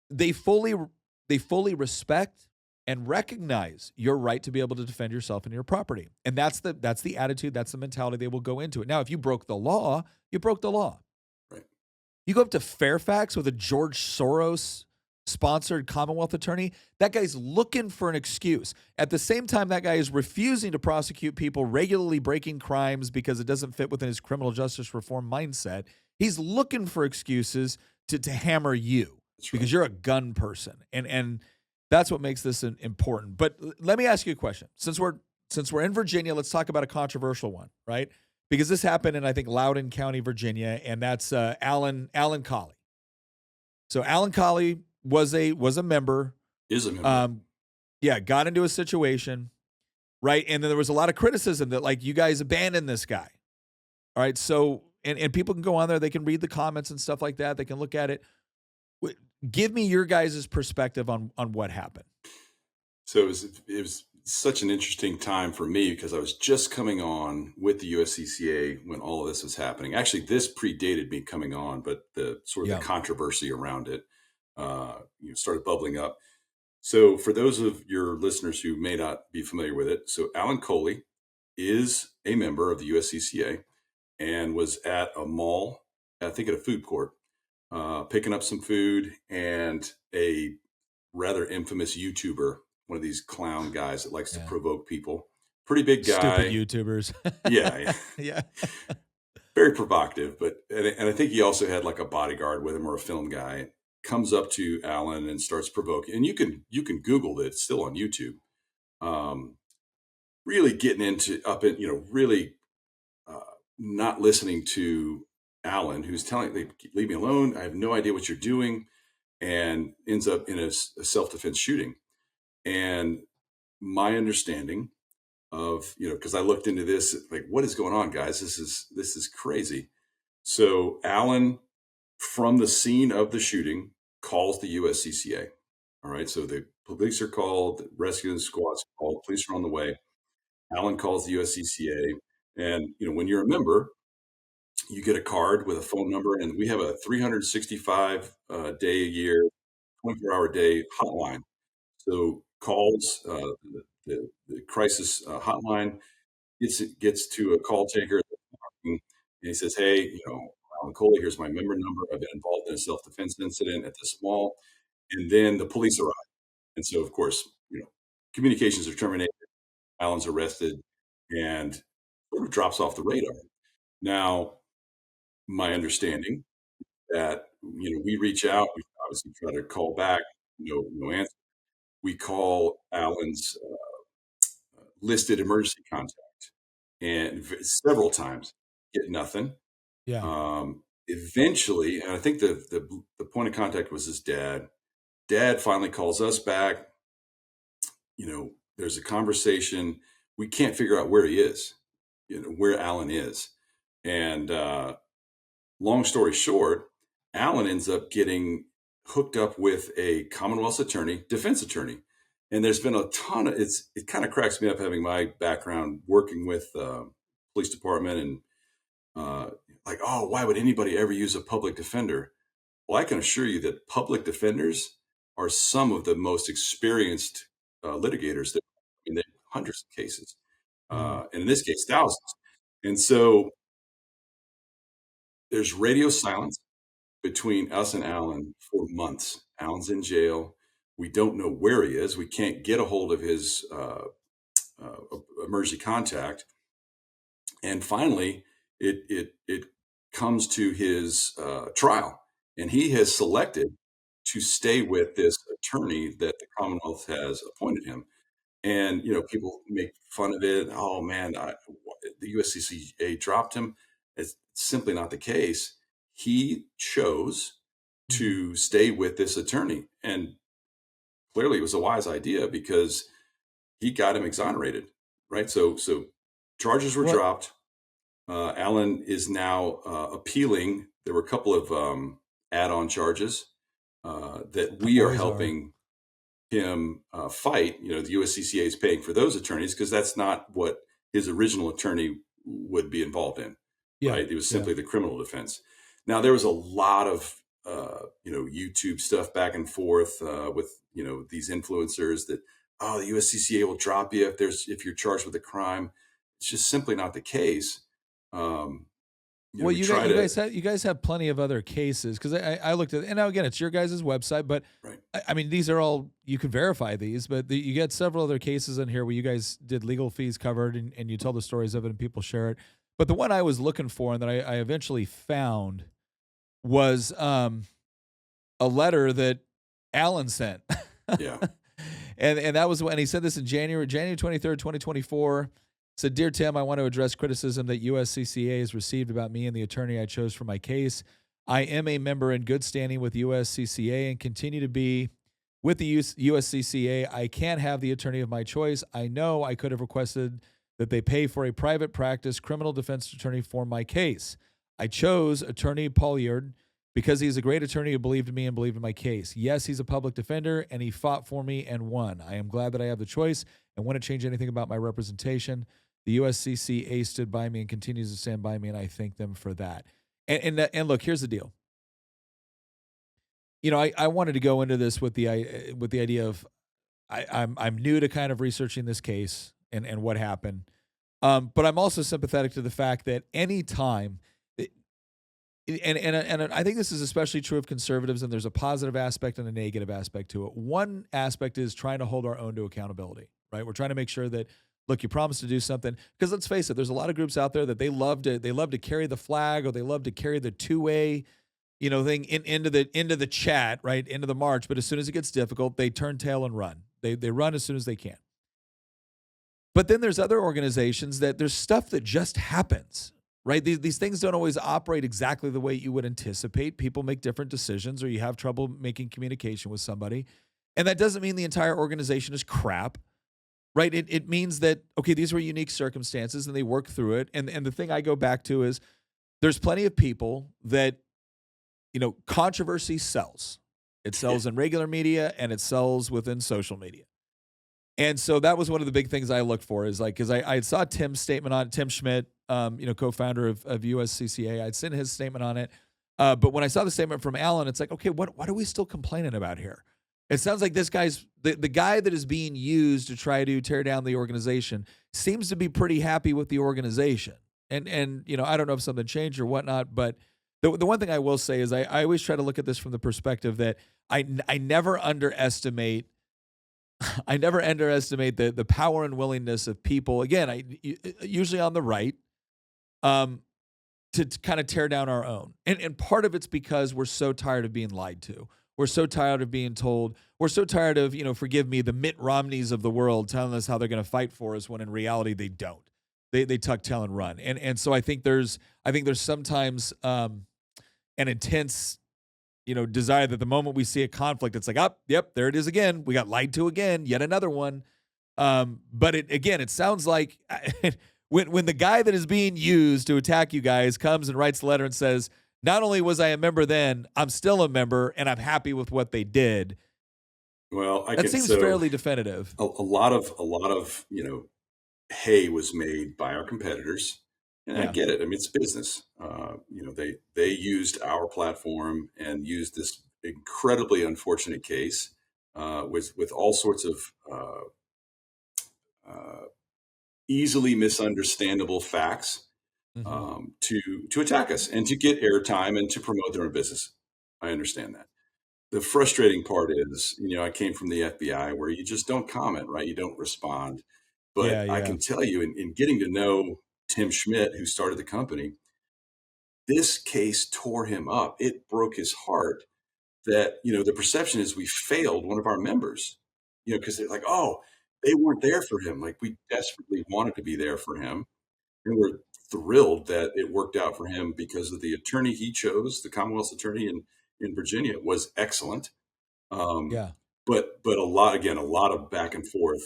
they fully respect and recognize your right to be able to defend yourself and your property. And that's the attitude, that's the mentality they will go into it. Now, if you broke the law, you broke the law. Right. You go up to Fairfax with a George Soros sponsored Commonwealth attorney, that guy's looking for an excuse. At the same time, that guy is refusing to prosecute people regularly breaking crimes because it doesn't fit within his criminal justice reform mindset. He's looking for excuses to hammer you because you're a gun person. And that's what makes this important. But let me ask you a question. Since we're in Virginia, let's talk about a controversial one, right? Because this happened in, I think, Loudoun County, Virginia, and that's Alan Coley. So Alan Coley was a member. Is a member. Got into a situation, right? And then there was a lot of criticism that, like, you guys abandoned this guy. All right. So, and people can go on there, they can read the comments and stuff like that. They can look at it. Give me your guys' perspective on what happened. So it was such an interesting time for me because I was just coming on with the USCCA when all of this was happening. Actually, this predated me coming on, but the sort of the controversy around it started bubbling up. So for those of your listeners who may not be familiar with it, so Alan Coley is a member of the USCCA and was at a mall, I think at a food court, picking up some food, and a rather infamous YouTuber, one of these clown guys that likes to provoke people, pretty big guy. Stupid YouTubers. Yeah. Very provocative, and I think he also had like a bodyguard with him or a film guy, comes up to Alan and starts provoking. And you can Google it, it's still on YouTube. Really getting really not listening to Alan, who's telling, leave me alone. I have no idea what you're doing, and ends up in a self-defense shooting. And my understanding of, because I looked into this, like, what is going on, guys? This is crazy. So Alan, from the scene of the shooting, calls the USCCA. All right. So the police are called, the rescue squad's called, police are on the way. Alan calls the USCCA. And, when you're a member, you get a card with a phone number, and we have a 365 day a year, 24-hour day hotline. So calls the crisis hotline, gets to a call taker, and he says, "Hey, Alan Coley, here's my member number. I've been involved in a self-defense incident at this mall." And then the police arrive. And so, of course, communications are terminated. Alan's arrested and sort of drops off the radar. Now, my understanding that, we reach out, we obviously try to call back, no answer. We call Alan's listed emergency contact, and several times get nothing. Yeah. eventually, and I think the point of contact was his dad. Dad finally calls us back. There's a conversation. We can't figure out where he is, where Alan is. And long story short, Alan ends up getting hooked up with a Commonwealth's attorney, defense attorney. And there's been a ton of, it kind of cracks me up having my background working with police department and oh, why would anybody ever use a public defender? Well, I can assure you that public defenders are some of the most experienced litigators. They have hundreds of cases, and in this case, thousands. And so there's radio silence between us and Alan for months. Alan's in jail. We don't know where he is. We can't get a hold of his emergency contact. And finally, it comes to his trial, and he has selected to stay with this attorney that the Commonwealth has appointed him. And people make fun of it. Oh man, the USCCA dropped him. It's simply not the case. He chose to stay with this attorney, and clearly it was a wise idea because he got him exonerated. Right. So charges were dropped. Alan is now appealing. There were a couple of add-on charges that we are helping him fight. The USCCA is paying for those attorneys because that's not what his original attorney would be involved in. Right? It was simply the criminal defense. Now there was a lot of YouTube stuff back and forth with these influencers that the USCCA will drop you if you're charged with a crime. It's just simply not the case. Well, you guys have plenty of other cases because I looked at, and now again, it's your guys' website, but right. I mean, these are all, you can verify these, but you get several other cases in here where you guys did legal fees covered and you tell the stories of it and people share it. But the one I was looking for and that I eventually found was a letter that Alan sent. Yeah. And that was when he said this in January 23rd, 2024. Said, "Dear Tim, I want to address criticism that USCCA has received about me and the attorney I chose for my case. I am a member in good standing with USCCA and continue to be with the USCCA. I can't have the attorney of my choice. I know I could have requested that they pay for a private practice criminal defense attorney for my case. I chose attorney Pollard because he's a great attorney who believed in me and believed in my case. Yes, he's a public defender, and he fought for me and won. I am glad that I have the choice and wouldn't change anything about my representation. The USCCA stood by me and continues to stand by me, and I thank them for that." And look, here's the deal. I wanted to go into this with the idea of I'm new to kind of researching this case and what happened, but I'm also sympathetic to the fact that any time, and I think this is especially true of conservatives, and there's a positive aspect and a negative aspect to it. One aspect is trying to hold our own to accountability, right? We're trying to make sure that, look, you promised to do something, because let's face it, there's a lot of groups out there that they love to carry the flag, or they love to carry the two-way, thing into the chat, right, into the march. But as soon as it gets difficult, they turn tail and run. They run as soon as they can. But then there's other organizations that there's stuff that just happens, right? These things don't always operate exactly the way you would anticipate. People make different decisions, or you have trouble making communication with somebody, and that doesn't mean the entire organization is crap. Right. It means that, okay, these were unique circumstances and they work through it. And the thing I go back to is there's plenty of people that, controversy sells. It sells in regular media and it sells within social media. And so that was one of the big things I looked for, is because I saw Tim's statement on Tim Schmid, co-founder of USCCA. I'd seen his statement on it. But when I saw the statement from Alan, it's like, okay, what are we still complaining about here? It sounds like this guy's the guy that is being used to try to tear down the organization seems to be pretty happy with the organization. And I don't know if something changed or whatnot, but the one thing I will say is I always try to look at this from the perspective that I never underestimate the power and willingness of people, again, usually on the right, to kind of tear down our own. And part of it's because we're so tired of being lied to. We're so tired of being told. We're so tired of, forgive me, the Mitt Romneys of the world telling us how they're going to fight for us when in reality they don't. They tuck tail and run. And so I think there's sometimes and intense, desire that the moment we see a conflict, it's like, oh, yep, there it is again. We got lied to again, yet another one. But it sounds like when the guy that is being used to attack you guys comes and writes a letter and says, not only was I a member then, I'm still a member and I'm happy with what they did. Well, That seems fairly definitive. A lot of hay was made by our competitors, and I get it. I mean, it's business. They used our platform and used this incredibly unfortunate case with all sorts of easily misunderstandable facts to attack us and to get airtime and to promote their own business. I understand that. The frustrating part is, I came from the FBI where you just don't comment, right? You don't respond. But I can tell you, in getting to know Tim Schmid, who started the company, this case tore him up. It broke his heart that, the perception is we failed one of our members, because they're like, oh, they weren't there for him. Like, we desperately wanted to be there for him. And we're thrilled that it worked out for him because of the attorney he chose, the Commonwealth's attorney in Virginia, was excellent. But a lot of back and forth,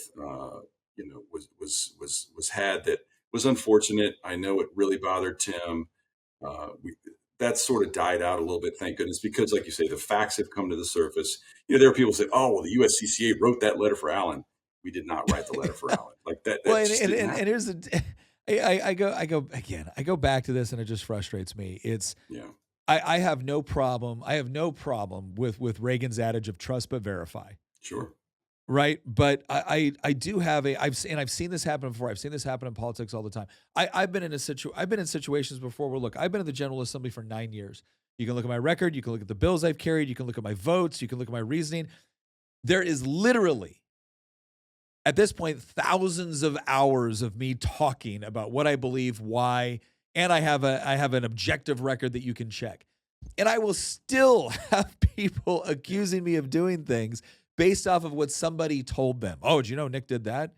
was had that was unfortunate. I know it really bothered Tim. That sort of died out a little bit, thank goodness, because, like you say, the facts have come to the surface. There are people who say, "Oh, well, the USCCA wrote that letter for Alan." We did not write the letter for Alan. Like that. Well, and here's the. I go back to this, and it just frustrates me. I have no problem. I have no problem with Reagan's adage of trust but verify. Sure. Right. But I do have I've seen this happen before. I've seen this happen in politics all the time. I've been in situations before where, look, I've been in the General Assembly for 9 years. You can look at my record. You can look at the bills I've carried. You can look at my votes. You can look at my reasoning. There is literally, at this point, thousands of hours of me talking about what I believe, why, and I have an objective record that you can check. And I will still have people accusing me of doing things based off of what somebody told them. Oh, did you know Nick did that?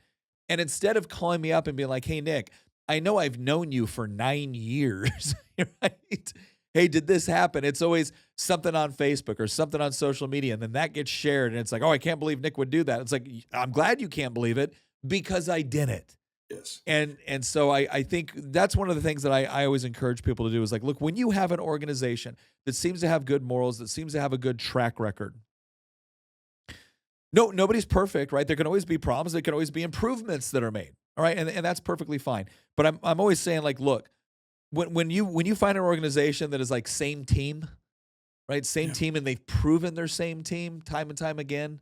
And instead of calling me up and being like, hey, Nick, I know I've known you for 9 years, right? Hey, did this happen? It's always something on Facebook or something on social media, and then that gets shared, and it's like, oh, I can't believe Nick would do that. It's like, I'm glad you can't believe it because I didn't. Yes. And so I think that's one of the things that I always encourage people to do is, like, look, when you have an organization that seems to have good morals, that seems to have a good track record, nobody's perfect, right? There can always be problems. There can always be improvements that are made, all right? And that's perfectly fine. But I'm always saying, like, look, when you find an organization that is like same team, right? Same team, and they've proven their same team time and time again,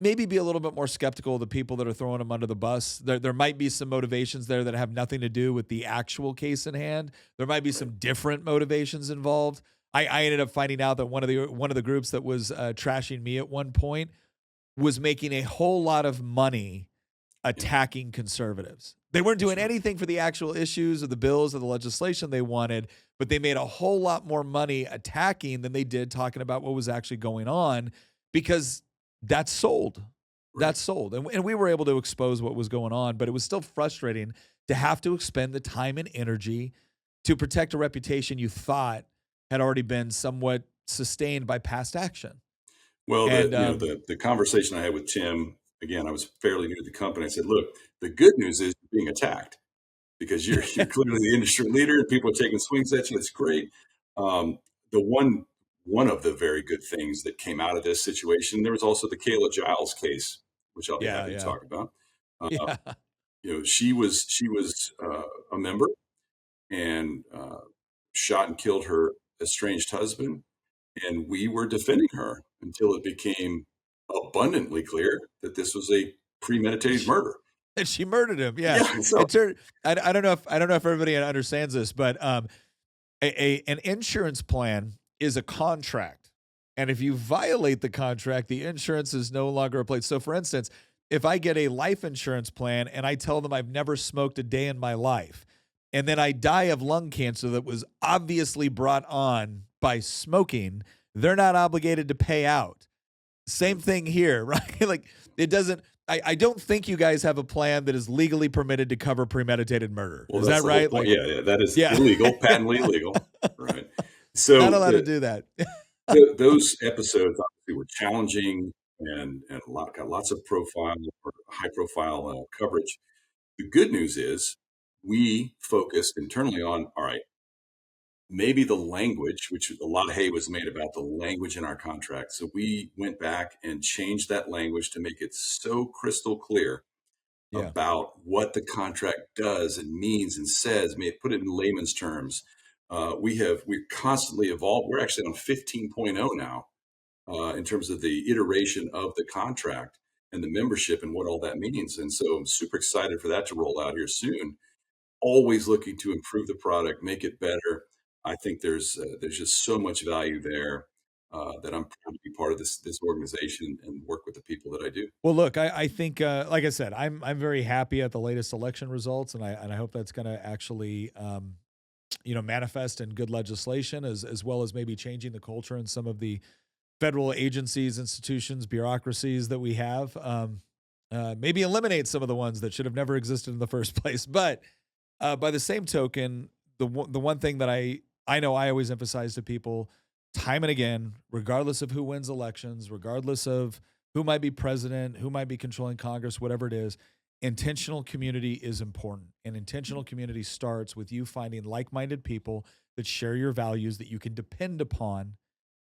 maybe be a little bit more skeptical of the people that are throwing them under the bus. There might be some motivations there that have nothing to do with the actual case in hand. There might be some different motivations involved. I ended up finding out that one of the groups that was trashing me at one point was making a whole lot of money attacking conservatives. They weren't doing anything for the actual issues or the bills or the legislation they wanted, but they made a whole lot more money attacking than they did talking about what was actually going on, because that's sold. Right. That's sold. And we were able to expose what was going on, but it was still frustrating to have to expend the time and energy to protect a reputation you thought had already been somewhat sustained by past action. Well, the conversation I had with Tim, again, I was fairly new to the company. I said, look, the good news is you're being attacked because you're clearly the industry leader and people are taking swings at you. That's great. The one of the very good things that came out of this situation, there was also the Kayla Giles case, which I'll be happy to talk about. She was a member and shot and killed her estranged husband, and we were defending her until it became abundantly clear that this was a premeditated murder. And she murdered him. Yeah. So, I don't know if everybody understands this, but an insurance plan is a contract, and if you violate the contract, the insurance is no longer a place. So, for instance, if I get a life insurance plan and I tell them I've never smoked a day in my life, and then I die of lung cancer that was obviously brought on by smoking, they're not obligated to pay out. Same thing here, right? Like, it doesn't. I don't think you guys have a plan that is legally permitted to cover premeditated murder. Is that right? That is illegal, patently illegal, right? Not So allowed to do that. those episodes obviously were challenging and got lots of high profile coverage. The good news is we focused internally on, all right, maybe the language, which a lot of hay was made about the language in our contract. So we went back and changed that language to make it so crystal clear Yeah. about what the contract does and means and says. May put it in layman's terms. We've constantly evolved. We're actually on 15.0 now in terms of the iteration of the contract and the membership and what all that means. And so I'm super excited for that to roll out here soon. Always looking to improve the product, make it better. I think there's just so much value there that I'm proud to be part of this organization and work with the people that I do. Well, look, I think, like I said, I'm very happy at the latest election results, and I hope that's going to actually, manifest in good legislation as well as maybe changing the culture in some of the federal agencies, institutions, bureaucracies that we have. Maybe eliminate some of the ones that should have never existed in the first place. But by the same token, the one thing that I know I always emphasize to people time and again, regardless of who wins elections, regardless of who might be president, who might be controlling Congress, whatever it is, intentional community is important. And intentional community starts with you finding like-minded people that share your values that you can depend upon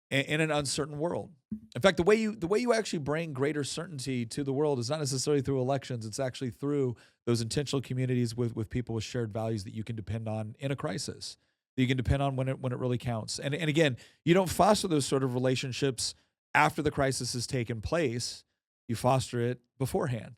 in an uncertain world. In fact, the way you actually bring greater certainty to the world is not necessarily through elections. It's actually through those intentional communities with people with shared values that you can depend on in a crisis. That you can depend on when it really counts. And again, you don't foster those sort of relationships after the crisis has taken place. You foster it beforehand.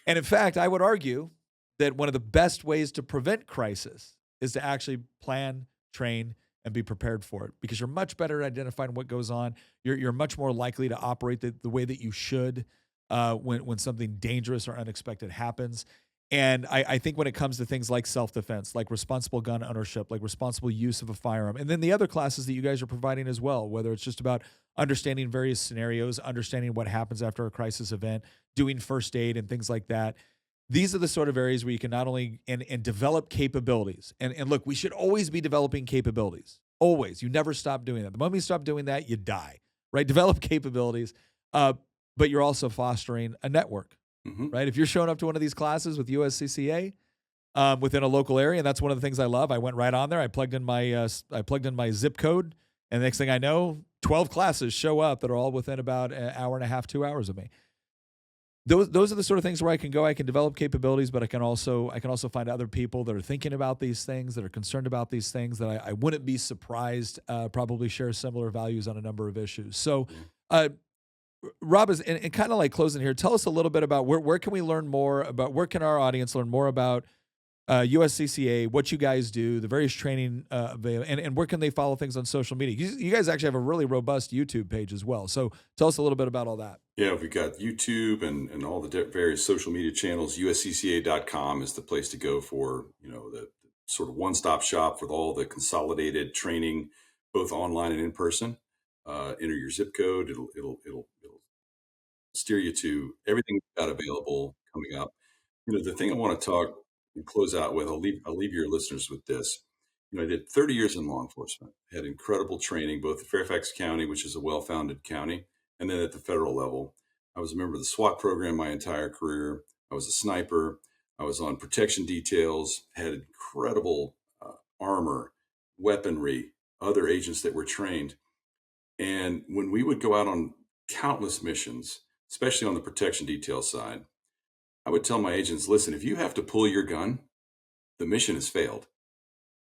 And in fact, I would argue that one of the best ways to prevent crisis is to actually plan, train, and be prepared for it, because you're much better at identifying what goes on. You're much more likely to operate the way that you should when something dangerous or unexpected happens. And I think when it comes to things like self-defense, like responsible gun ownership, like responsible use of a firearm, and then the other classes that you guys are providing as well, whether it's just about understanding various scenarios, understanding what happens after a crisis event, doing first aid and things like that. These are the sort of areas where you can not only and develop capabilities. And look, we should always be developing capabilities. Always. You never stop doing that. The moment you stop doing that, you die, right? Develop capabilities. But you're also fostering a network, Mm-hmm. right? If you're showing up to one of these classes with USCCA within a local area, and that's one of the things I love. I went right on there. I plugged in my zip code, and the next thing I know, 12 classes show up that are all within about an hour and a half, 2 hours of me. Those are the sort of things where I can go. I can develop capabilities, but I can also find other people that are thinking about these things, that are concerned about these things, that I wouldn't be surprised probably share similar values on a number of issues. So, Rob, and kind of like closing here, tell us a little bit about where can we learn more about, where can our audience learn more about USCCA, what you guys do, the various training, and where can they follow things on social media? You guys actually have a really robust YouTube page as well. So tell us a little bit about all that. Yeah, we've got YouTube and all the various social media channels. USCCA.com is the place to go for, the sort of one-stop shop for all the consolidated training, both online and in person. Enter your zip code. It'll steer you to everything we've got available coming up. The thing I want to talk and close out with, I'll leave your listeners with this. I did 30 years in law enforcement, had incredible training, both at Fairfax County, which is a well-founded county, and then at the federal level. I was a member of the SWAT program my entire career. I was a sniper. I was on protection details, had incredible armor, weaponry, other agents that were trained. And when we would go out on countless missions, especially on the protection detail side, I would tell my agents, listen, if you have to pull your gun, the mission has failed,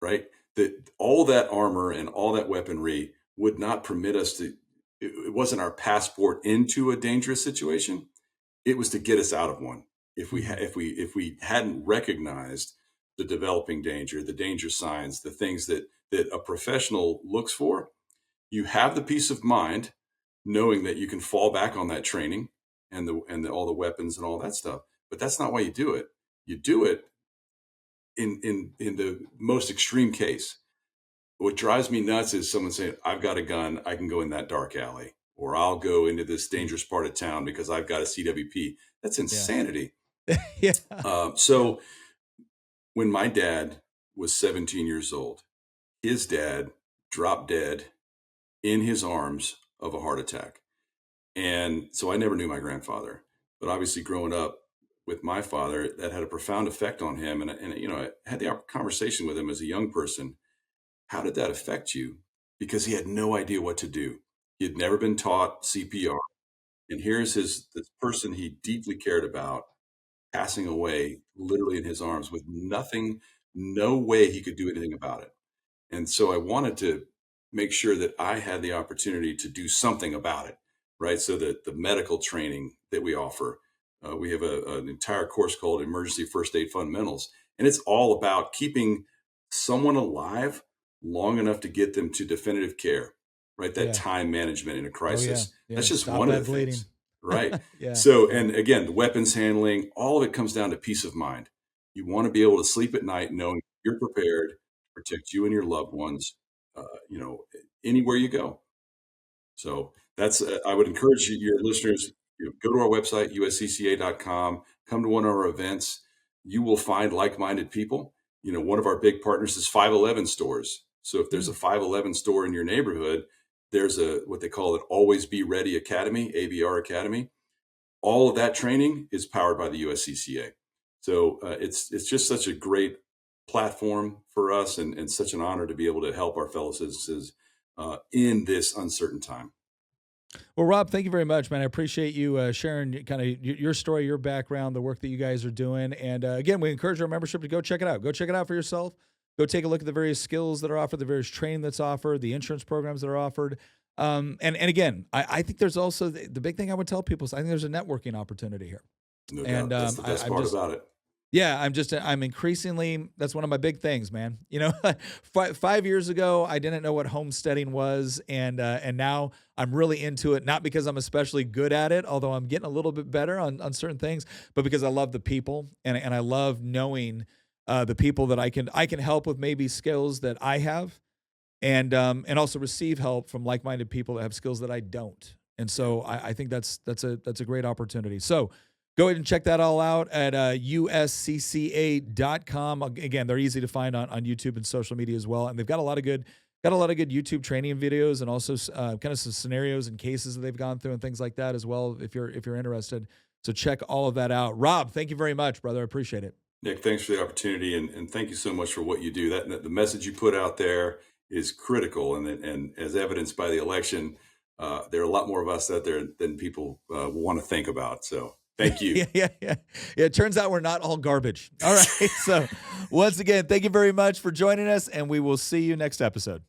right? That all that armor and all that weaponry would not permit us to, it wasn't our passport into a dangerous situation. It was to get us out of one. If we hadn't recognized the developing danger, the danger signs, the things that a professional looks for, you have the peace of mind knowing that you can fall back on that training and all the weapons and all that stuff. But that's not why you do it. You do it in the most extreme case. What drives me nuts is someone saying, I've got a gun, I can go in that dark alley, or I'll go into this dangerous part of town because I've got a CWP. That's insanity. Yeah. So when my dad was 17 years old, his dad dropped dead in his arms of a heart attack. And so I never knew my grandfather, but obviously growing up with my father, that had a profound effect on him. And you know, I had the conversation with him as a young person. How did that affect you? Because he had no idea what to do. He had never been taught CPR. And here's this person he deeply cared about passing away literally in his arms with nothing, no way he could do anything about it. And so I wanted to make sure that I had the opportunity to do something about it, right? So that the medical training that we offer, we have an entire course called Emergency First Aid Fundamentals, and it's all about keeping someone alive long enough to get them to definitive care, right? That time management in a crisis. That's just Stop one of that the bleeding. things, right? Yeah. So, and again, the weapons handling, all of it comes down to peace of mind. You want to be able to sleep at night knowing you're prepared to protect you and your loved ones, you know, anywhere you go. So that's, I would encourage your listeners, you know, go to our website, uscca.com, come to one of our events. You will find like-minded people. You know, one of our big partners is 511 stores. So if there's a 511 store in your neighborhood, there's what they call an Always Be Ready Academy, ABR Academy. All of that training is powered by the USCCA. So it's just such a great platform for us, and such an honor to be able to help our fellow citizens in this uncertain time. Well, Rob, thank you very much, man. I appreciate you sharing kind of your story, your background, the work that you guys are doing. And again, we encourage our membership to go check it out. Go check it out for yourself. Go take a look at the various skills that are offered, the various training that's offered, the insurance programs that are offered. And again, I think there's also the big thing I would tell people is I think there's a networking opportunity here. No doubt. That's the best part about it. Yeah, I'm increasingly, that's one of my big things, man. You know, 5 years ago, I didn't know what homesteading was. And now I'm really into it, not because I'm especially good at it, although I'm getting a little bit better on certain things, but because I love the people and I love knowing the people that I can help with maybe skills that I have and also receive help from like-minded people that have skills that I don't. And so I think that's a great opportunity. So go ahead and check that all out at uscca.com. Again, they're easy to find on YouTube and social media as well. And they've got a lot of good YouTube training videos and also kind of some scenarios and cases that they've gone through and things like that as well, if you're interested. So check all of that out. Rob, thank you very much, brother. I appreciate it. Nick, thanks for the opportunity, and thank you so much for what you do. That the message you put out there is critical, and as evidenced by the election, there are a lot more of us out there than people want to think about. So thank you. Yeah. It turns out we're not all garbage. All right. So once again, thank you very much for joining us, and we will see you next episode.